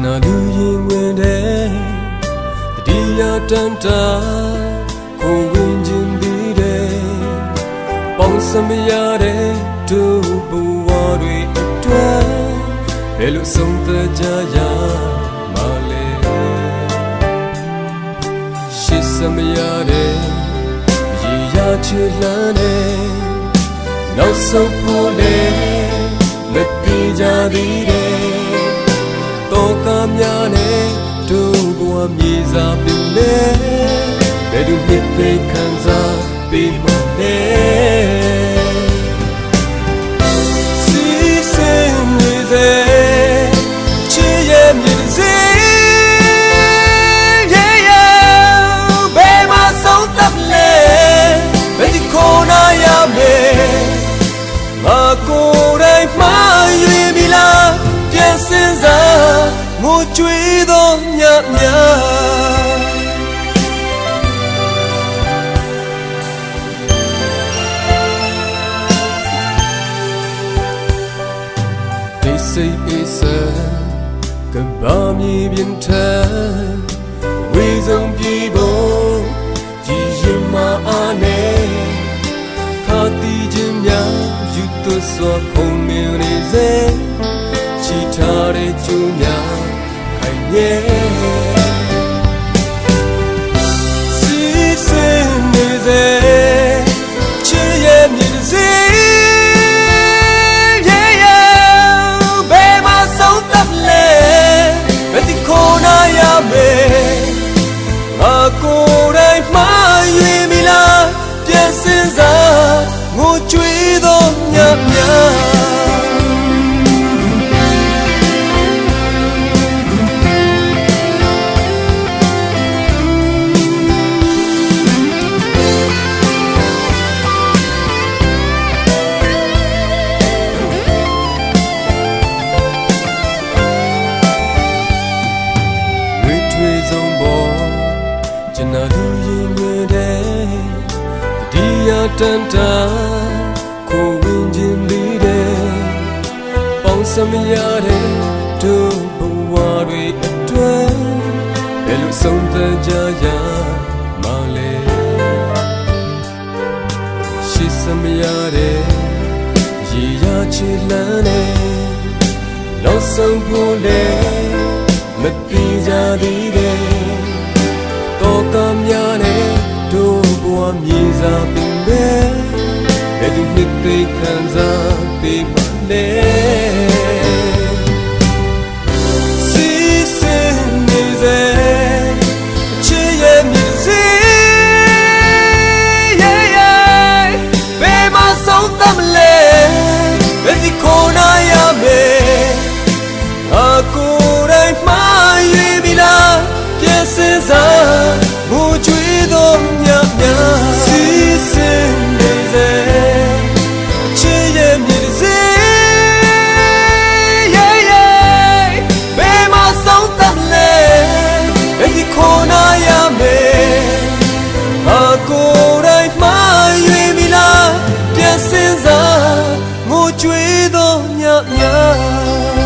na lu yin wen de di ya tan ta ko win jin di de pong sam ya de tu bu wa dwi atwa be lu song ta ja ya ma le shi sam ya de yi ya chi lan de now so pole me pi ja di deတော့ကများနဲ့တို့ဘဝမြေစာပင်လေဘယ်သူနှစ်သိခံစားပေးမလဲစီစင်နေတဲ့ချစ်ရဲ့မြေစေဘယ်မှာဆုံးသက်လဲဘယ်ဒီခေါ်နာရမယ်ငါကိုယ်တိုင်မှားရွေးပြီလားပြန်စင်စားငိုကြွေးသောညများဒီစိတ်အေးစကဘာမြေပြင်ထဝေဆုံးပြေဖို့ကြည်ရင်မအားနဲ့ခါတီးခြင်းများယူသွစွာခုံမြင်နေစေချီထားတဲ့ကျူးများခိုင်ရဲ့စီစင်နေစေချစ်ရဲ့မြင်စေဘယ်မှာဆုံးသက်လဲဘယ်ဒီခေါ်နာရမယ်ငါကိုယ်တိုင်မှားရွေးပြီလားပြန်စင်စားငိုကြွေးသောညများကျွန်တော်ရင်ဝင်တဲ့ဒီရတန်တာကိုဝင်ခြင်းလေးတဲ့ပေါင်းစမရတဲ့တို့ဘဝတွေအတွက်ဘယ်လိုဆုံးသက်ကြရမလဲရှိစမရတဲ့ရေရချီလန်းတဲ့နောက်ဆုံးဖို့လေမပြေကြသေးတဲ့တော့ကများနဲ့တို့ဘဝမြေစာပင်ပဲဘယ်သူနှစ်သိခံစားပေးမလဲစီစင်နေစေချစ်ရဲ့မြေစေဘယ်မှာဆုံးသက်မလဲဘယ်ဒီခေါ်နာရမယ်အကိုယ်တိုင်မှားရွေးပြီလားပြန်စင်စားငိုကြွေးသောညများစီစင်နေစေချစ်ရဲ့မြေစေဘယ်မှာဆုံးသက်လဲဘယ်ဒီခေါ်နာရမယ်အကိုယ်တိုင်မှားရွေးပြီလားပြန်စင်စားငိုကြွေးသောညများ